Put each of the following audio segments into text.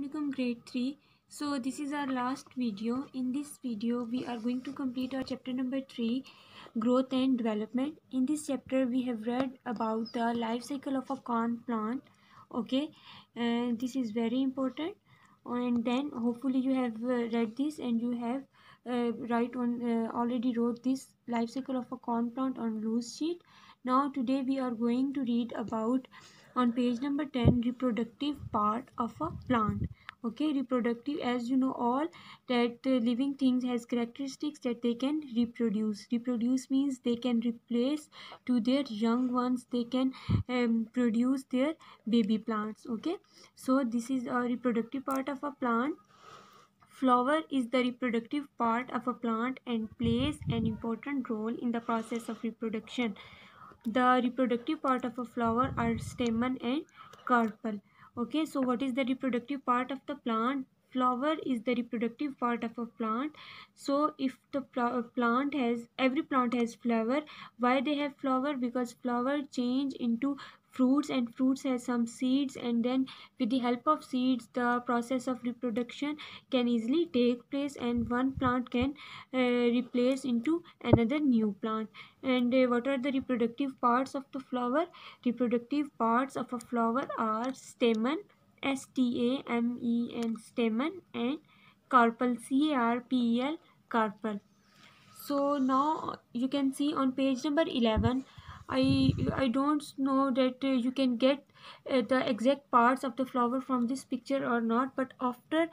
Assalamualaikum grade 3. So this is our last video. In this video we are going to complete our chapter number 3, growth and development. In this chapter we have read about the life cycle of a corn plant. Okay, and this is very important. And then hopefully you have read this and you have already wrote this life cycle of a corn plant on loose sheet. Now today we are going to read about on page number 10 reproductive part of a plant. Okay, reproductive, as you know all that living things has characteristics that they can reproduce means they can replace to their young ones, they can produce their baby plants. Okay, so this is a reproductive part of a plant. Flower is the reproductive part of a plant and plays an important role in the process of reproduction. The reproductive part of a flower are stamen and carpel. Okay, so what is the reproductive part of the plant? Flower is the reproductive part of a plant. So if the plant has, every plant has flower. Why they have flower? Because flower change into fruits and fruits has some seeds, and then with the help of seeds the process of reproduction can easily take place and one plant can replace into another new plant. And what are the reproductive parts of the flower? Reproductive parts of a flower are stamen, stamen, stamen, and carpel, carpel, carpel. So now you can see on page number 11, I don't know that you can get the exact parts of the flower from this picture or not, but after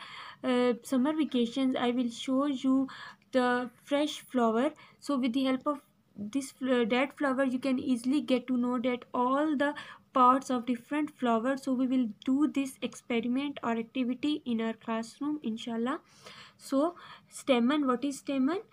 summer vacations I will show you the fresh flower. So with the help of this dead flower you can easily get to know that all the parts of different flowers. So we will do this experiment or activity in our classroom, inshallah. So stamen, what is stamen?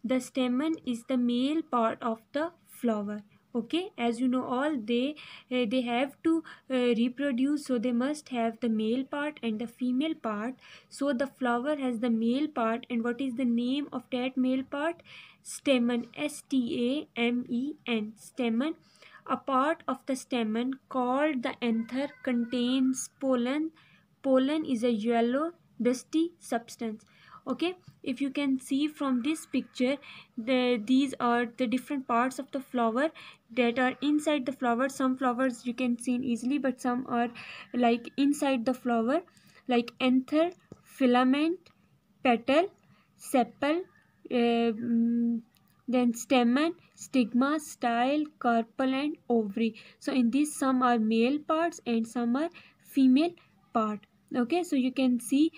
The stamen is the male part of the flower. Okay, as you know all, they have to reproduce, so they must have the male part and the female part. So the flower has the male part, and what is the name of that male part? Stamen, stamen, stamen. A part of the stamen called the anther contains pollen. Pollen is a yellow dusty substance. Okay, if you can see from this picture, these are the different parts of the flower that are inside the flower. Some flowers you can see easily, but some are like inside the flower, like anther, filament, petal, sepal, then stamen, stigma, style, carpel, and ovary. So in this some are male parts and some are female part. Okay, so you can see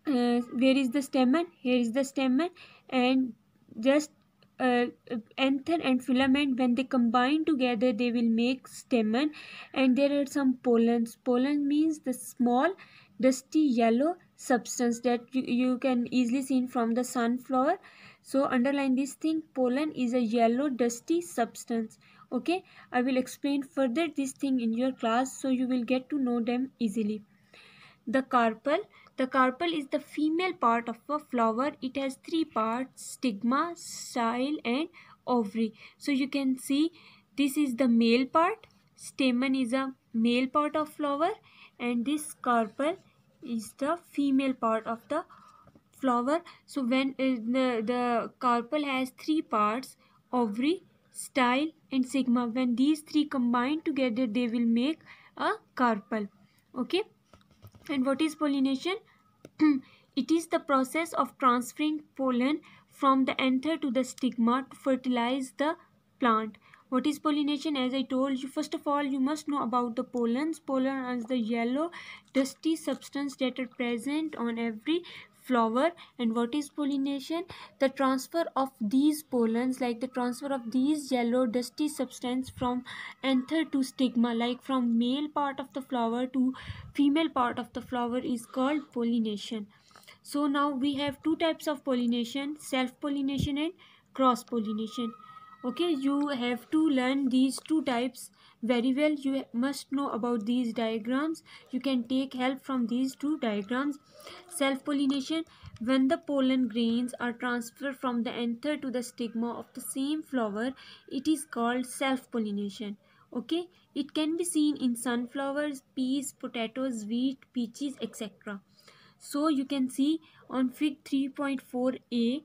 where is the stamen? Here is the stamen, and just anther and filament, when they combine together they will make stamen. And there are some pollens. Pollen means the small dusty yellow substance that you can easily see from the sunflower. So underline this thing, pollen is a yellow dusty substance. Okay, I will explain further this thing in your class, so you will get to know them easily. The carpel. The carpel is the female part of a flower. It has three parts: stigma, style, and ovary. So you can see this is the male part. Stamen is a male part of flower, and this carpel is the female part of the flower. So when the carpel has three parts: ovary, style, and stigma. When these three combine together, they will make a carpel. Okay. And what is pollination? It is the process of transferring pollen from the anther to the stigma to fertilize the plant. What is pollination? As I told you, first of all, you must know about the pollens. Pollen is the yellow, dusty substance that are present on every flower. And what is pollination? The transfer of these pollens, like the transfer of these yellow dusty substance from anther to stigma, like from male part of the flower to female part of the flower, is called pollination. So now we have two types of pollination: self pollination and cross pollination. Okay, you have to learn these two types very well. You must know about these diagrams. You can take help from these two diagrams. Self pollination: when the pollen grains are transferred from the anther to the stigma of the same flower, it is called self pollination. Okay, it can be seen in sunflowers, peas, potatoes, wheat, peaches, etc. So you can see on fig 3.4a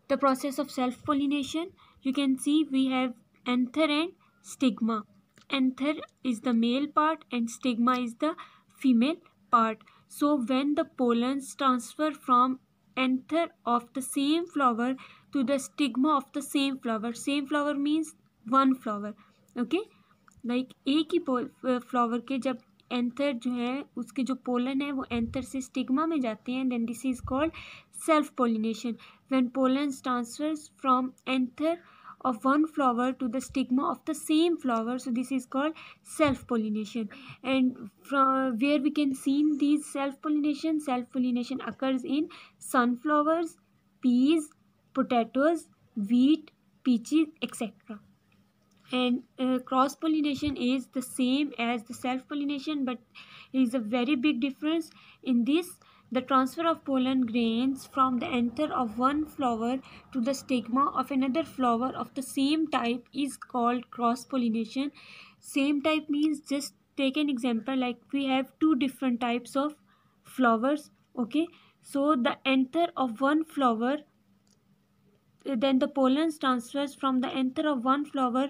the process of self pollination. You can see we have anther and stigma. Anther is the male part and stigma is the female part. So when the pollens transfer from anther of the same flower to the stigma of the same flower means one flower. Okay, like एक ही flower के जब anther जो है उसके जो pollen है वो anther से स्टिग्मा में जाते हैं, then this is called self pollination. When pollen transfers from anther of one flower to the stigma of the same flower, so this is called self pollination. And from where we can see these self pollination occurs in sunflowers, peas, potatoes, wheat, peaches, etc. And cross pollination is the same as the self pollination, but is a very big difference in this. The transfer of pollen grains from the anther of one flower to the stigma of another flower of the same type is called cross pollination. Same type means, just take an example, like we have two different types of flowers. Okay, so the anther of one flower, then the pollen transfers from the anther of one flower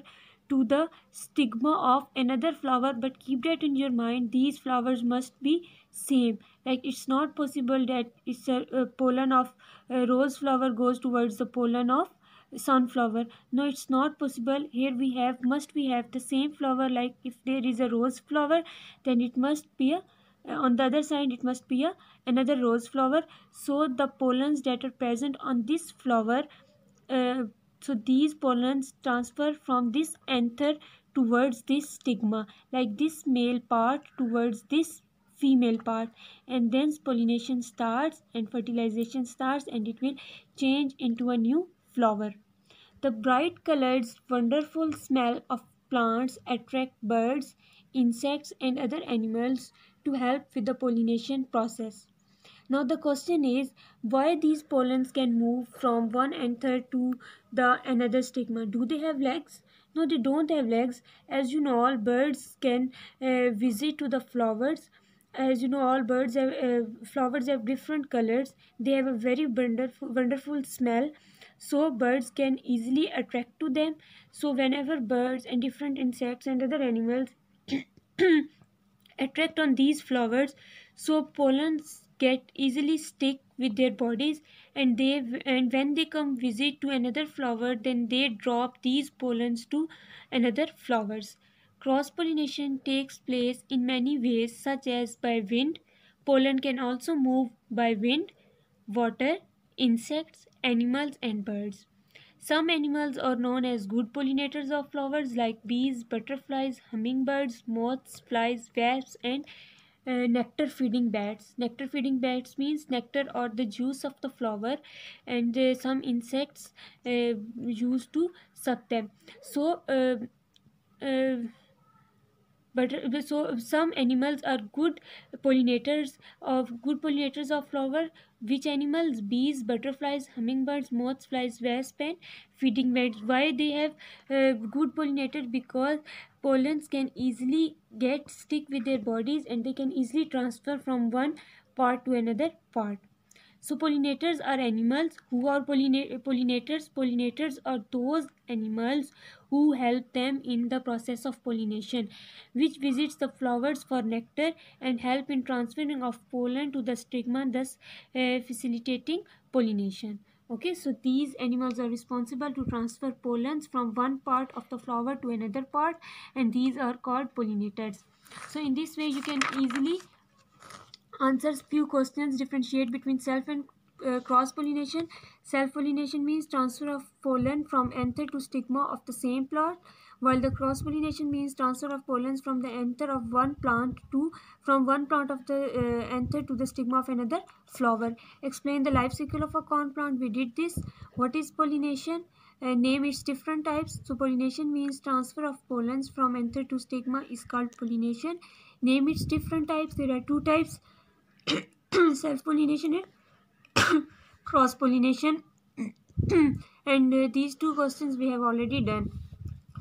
to the stigma of another flower. But keep that in your mind, these flowers must be same. Like it's not possible that it's a pollen of a rose flower goes towards the pollen of sunflower. No, it's not possible. Here we have, must we have the same flower. Like if there is a rose flower, then it must be a on the other side it must be a another rose flower. So the pollens that are present on this flower, uh, so these pollens transfer from this anther towards this stigma, like this male part towards this female part, and then pollination starts and fertilization starts and it will change into a new flower. The bright colors, wonderful smell of plants attract birds, insects and other animals to help with the pollination process. Now the question is, why these pollens can move from one anther to the another stigma? Do they have legs? No, they don't have legs. As you know, all birds can visit to the flowers. As you know, all birds have flowers have different colors. They have a very wonderful smell. So birds can easily attract to them. So whenever birds and different insects and other animals attract on these flowers, so pollens get easily stick with their bodies, and when they come visit to another flower, then they drop these pollens to another flowers. Cross pollination takes place in many ways, such as by wind. Pollen can also move by wind, water, insects, animals and birds. Some animals are known as good pollinators of flowers, like bees, butterflies, hummingbirds, moths, flies, wasps, and nectar feeding bats. Nectar feeding bats means nectar or the juice of the flower, and some insects used to suck them. So, uh, but so some animals are good pollinators of flower. Which animals? Bees, butterflies, hummingbirds, moths, flies, wasps and feeding bats. Why they have good pollinators? Because pollens can easily get stick with their bodies and they can easily transfer from one part to another part. So pollinators are animals who are pollinators. Pollinators are those animals who help them in the process of pollination, which visits the flowers for nectar and help in transferring of pollen to the stigma, thus facilitating pollination. Okay, so these animals are responsible to transfer pollens from one part of the flower to another part, and these are called pollinators. So in this way you can easily answers few questions. Differentiate between self and cross pollination. Self pollination means transfer of pollen from anther to stigma of the same plant, while the cross pollination means transfer of pollens from the anther of one plant to from one plant of the anther to the stigma of another flower. Explain the life cycle of a corn plant. We did this. What is pollination? Name its different types. So pollination means transfer of pollens from anther to stigma is called pollination. Name its different types. There are two types: self pollination and cross pollination. And these two questions we have already done.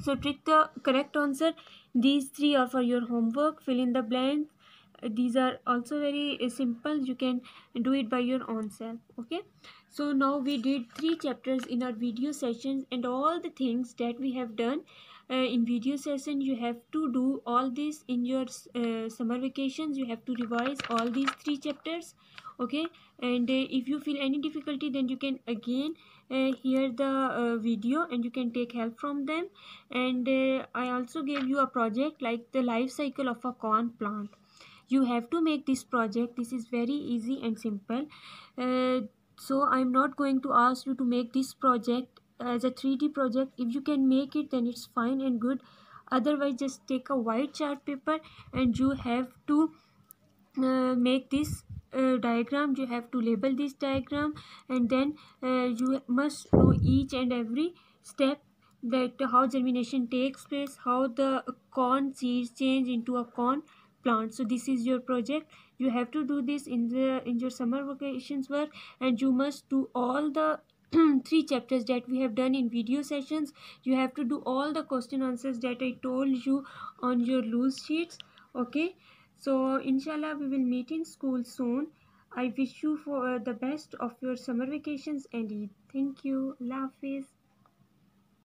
So trick the correct answer. These three are for your homework. Fill in the blanks. These are also very simple. You can do it by your own self. Okay, so now we did 3 chapters in our video sessions, and all the things that we have done in video session, you have to do all this in your summer vacations. You have to revise all these 3 chapters. Okay, and if you feel any difficulty, then you can again hear the video, and you can take help from them. And I also gave you a project like the life cycle of a corn plant. You have to make this project. This is very easy and simple. uh, so I'm not going to ask you to make this project as a 3D project. If you can make it, then it's fine and good. Otherwise, just take a white chart paper, and you have to make this diagram. You have to label this diagram, and then you must know each and every step, that how germination takes place, how the corn seeds change into a corn plant. So this is your project. You have to do this in your summer vacations work, and you must do all the 3 chapters that we have done in video sessions. You have to do all the question answers that I told you on your loose sheets. Okay, so inshallah we will meet in school soon. I wish you for the best of your summer vacations and Eid. Thank you. Allah Hafiz.